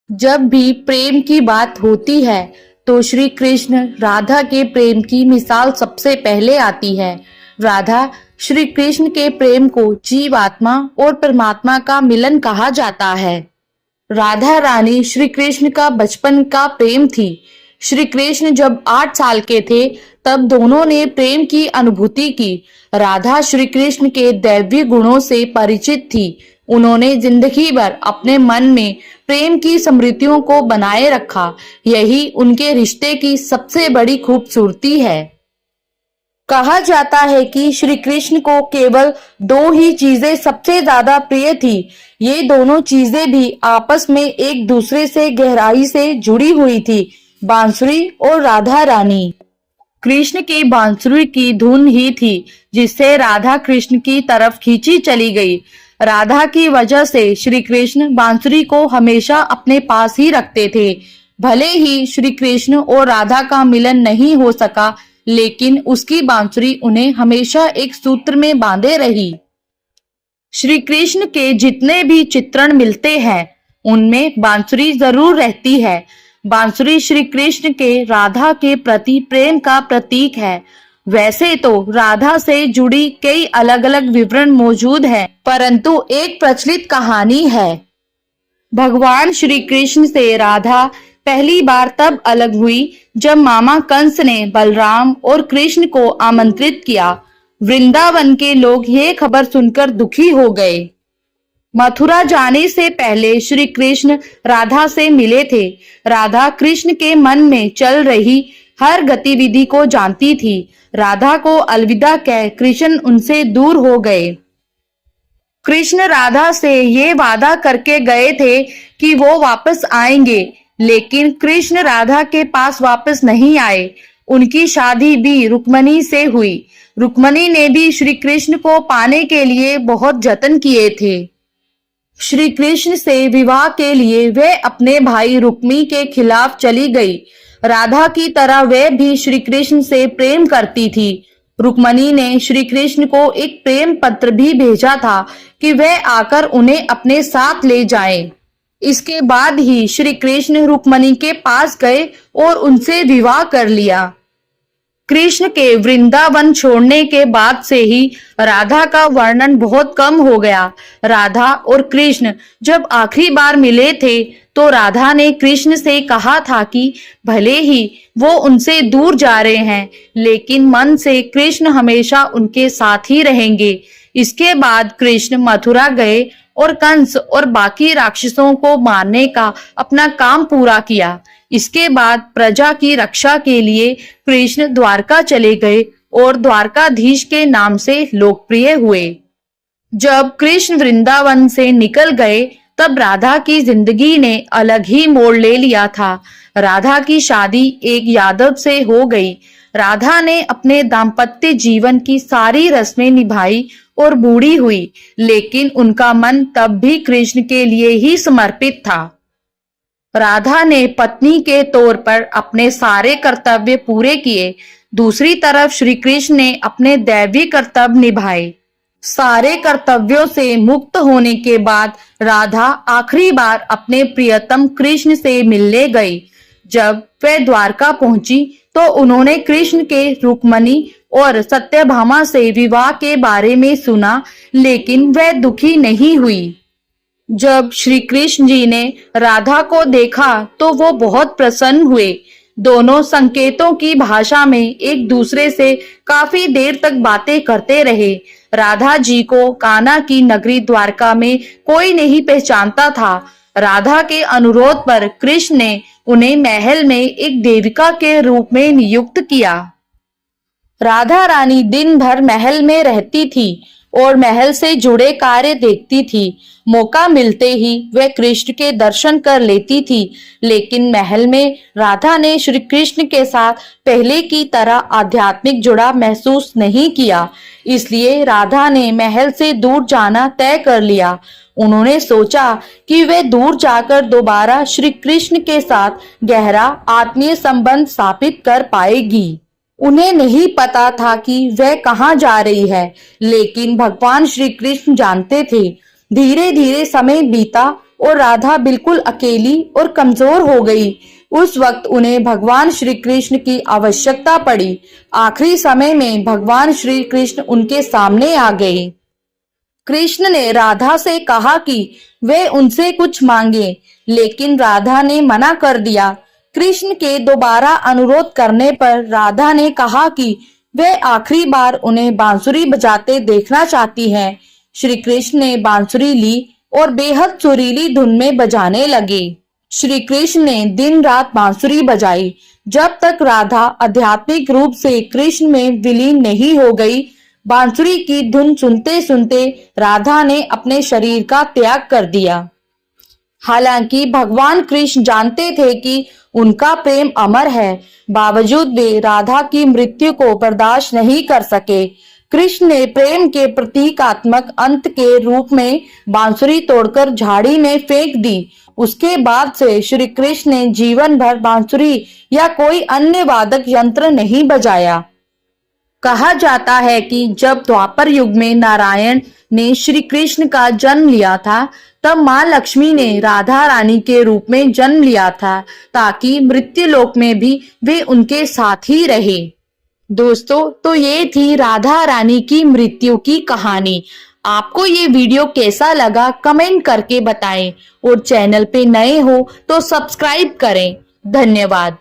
जब भी प्रेम की बात होती है तो श्री कृष्ण राधा के प्रेम की मिसाल सबसे पहले आती है। राधा श्री कृष्ण के प्रेम को जीवात्मा और परमात्मा का मिलन कहा जाता है। राधा रानी श्री कृष्ण का बचपन का प्रेम थी। श्री कृष्ण जब 8 साल के थे तब दोनों ने प्रेम की अनुभूति की। राधा श्री कृष्ण के दैवीय गुणों से परिचित थी। उन्होंने जिंदगी भर अपने मन में प्रेम की स्मृतियों को बनाए रखा। यही उनके रिश्ते की सबसे बड़ी खूबसूरती है। कहा जाता है कि श्री कृष्ण को केवल 2 ही चीजें सबसे ज्यादा प्रिय थी। ये दोनों चीजें भी आपस में एक दूसरे से गहराई से जुड़ी हुई थी, बांसुरी और राधा रानी। कृष्ण की बांसुरी की धुन ही थी जिससे राधा कृष्ण की तरफ खींची चली गई। राधा की वजह से श्री कृष्ण बांसुरी को हमेशा अपने पास ही रखते थे। भले ही श्री कृष्ण और राधा का मिलन नहीं हो सका, लेकिन उसकी बांसुरी उन्हें हमेशा एक सूत्र में बांधे रही। श्री कृष्ण के जितने भी चित्रण मिलते हैं उनमें बांसुरी जरूर रहती है। बांसुरी श्री कृष्ण के राधा के प्रति प्रेम का प्रतीक है। वैसे तो राधा से जुड़ी कई अलग अलग विवरण मौजूद हैं, परंतु एक प्रचलित कहानी है। भगवान श्री कृष्ण से राधा पहली बार तब अलग हुई जब मामा कंस ने बलराम और कृष्ण को आमंत्रित किया। वृंदावन के लोग ये खबर सुनकर दुखी हो गए। मथुरा जाने से पहले श्री कृष्ण राधा से मिले थे। राधा कृष्ण के मन में चल रही हर गतिविधि को जानती थी। राधा को अलविदा कह कृष्ण उनसे दूर हो गए। कृष्ण राधा से ये वादा करके गए थे कि वो वापस आएंगे, लेकिन कृष्ण राधा के पास वापस नहीं आए। उनकी शादी भी रुक्मणी से हुई। रुक्मणी ने भी श्री कृष्ण को पाने के लिए बहुत जतन किए थे। श्री कृष्ण से विवाह के लिए वे अपने भाई रुक्मी के खिलाफ चली गई। राधा की तरह वे भी श्री कृष्ण से प्रेम करती थी। रुक्मणी ने श्री कृष्ण को एक प्रेम पत्र भी भेजा था कि वे आकर उन्हें अपने साथ ले जाएं। इसके बाद ही श्री कृष्ण रुक्मणी के पास गए और उनसे विवाह कर लिया। कृष्ण के वृंदावन छोड़ने के बाद से ही राधा का वर्णन बहुत कम हो गया। राधा और कृष्ण जब आखिरी बार मिले थे तो राधा ने कृष्ण से कहा था कि भले ही वो उनसे दूर जा रहे हैं, लेकिन मन से कृष्ण हमेशा उनके साथ ही रहेंगे। इसके बाद कृष्ण मथुरा गए और कंस और बाकी राक्षसों को मारने का अपना काम पूरा किया। इसके बाद प्रजा की रक्षा के लिए कृष्ण द्वारका चले गए और द्वारकाधीश के नाम से लोकप्रिय हुए। जब कृष्ण वृंदावन से निकल गए तब राधा की जिंदगी ने अलग ही मोड़ ले लिया था। राधा की शादी एक यादव से हो गई। राधा ने अपने दाम्पत्य जीवन की सारी रस्में निभाई और बूढ़ी हुई, लेकिन उनका मन तब भी कृष्ण के लिए ही समर्पित था। राधा ने पत्नी के तौर पर अपने सारे कर्तव्य पूरे किए। दूसरी तरफ श्री कृष्ण ने अपने दैवी कर्तव्य निभाए। सारे कर्तव्यों से मुक्त होने के बाद राधा आखिरी बार अपने प्रियतम कृष्ण से मिलने गई। जब वह द्वारका पहुंची तो उन्होंने कृष्ण के रुक्मणी और सत्यभामा से विवाह के बारे में सुना, लेकिन वह दुखी नहीं हुई। जब श्री कृष्ण जी ने राधा को देखा तो वो बहुत प्रसन्न हुए। दोनों संकेतों की भाषा में एक दूसरे से काफी देर तक बातें करते रहे। राधा जी को कान्हा की नगरी द्वारका में कोई नहीं पहचानता था। राधा के अनुरोध पर कृष्ण ने उन्हें महल में एक देविका के रूप में नियुक्त किया। राधा रानी दिन भर महल में रहती थी और महल से जुड़े कार्य देखती थी। मौका मिलते ही वह कृष्ण के दर्शन कर लेती थी, लेकिन महल में राधा ने श्री कृष्ण के साथ पहले की तरह आध्यात्मिक जुड़ाव महसूस नहीं किया। इसलिए राधा ने महल से दूर जाना तय कर लिया। उन्होंने सोचा कि वे दूर जाकर दोबारा श्री कृष्ण के साथ गहरा आत्मीय संबंध स्थापित कर पाएगी। उन्हें नहीं पता था कि वह कहाँ जा रही है, लेकिन भगवान श्री कृष्ण जानते थे। धीरे धीरे समय बीता और राधा बिल्कुल अकेली और कमजोर हो गई। उस वक्त उन्हें भगवान श्री कृष्ण की आवश्यकता पड़ी। आखिरी समय में भगवान श्री कृष्ण उनके सामने आ गए। कृष्ण ने राधा से कहा कि वे उनसे कुछ मांगे, लेकिन राधा ने मना कर दिया। कृष्ण के दोबारा अनुरोध करने पर राधा ने कहा कि वे आखिरी बार उन्हें बांसुरी बजाते देखना चाहती हैं। श्री कृष्ण ने बांसुरी ली और बेहद सुरीली धुन में बजाने लगे। श्री कृष्ण ने दिन रात बांसुरी बजाई, जब तक राधा आध्यात्मिक रूप से कृष्ण में विलीन नहीं हो गई। बांसुरी की धुन सुनते सुनते राधा ने अपने शरीर का त्याग कर दिया। हालांकि भगवान कृष्ण जानते थे कि उनका प्रेम अमर है, बावजूद वे राधा की मृत्यु को बर्दाश्त नहीं कर सके। कृष्ण ने प्रेम के प्रतीकात्मक अंत के रूप में बांसुरी तोड़कर झाड़ी में फेंक दी। उसके बाद से श्री कृष्ण ने जीवन भर बांसुरी या कोई अन्य वादक यंत्र नहीं बजाया। कहा जाता है कि जब द्वापर युग में नारायण ने श्री कृष्ण का जन्म लिया था, तब मां लक्ष्मी ने राधा रानी के रूप में जन्म लिया था, ताकि मृत्युलोक में भी वे उनके साथ ही रहे। दोस्तों, तो ये थी राधा रानी की मृत्यु की कहानी। आपको ये वीडियो कैसा लगा कमेंट करके बताएं और चैनल पे नए हो तो सब्सक्राइब करें। धन्यवाद।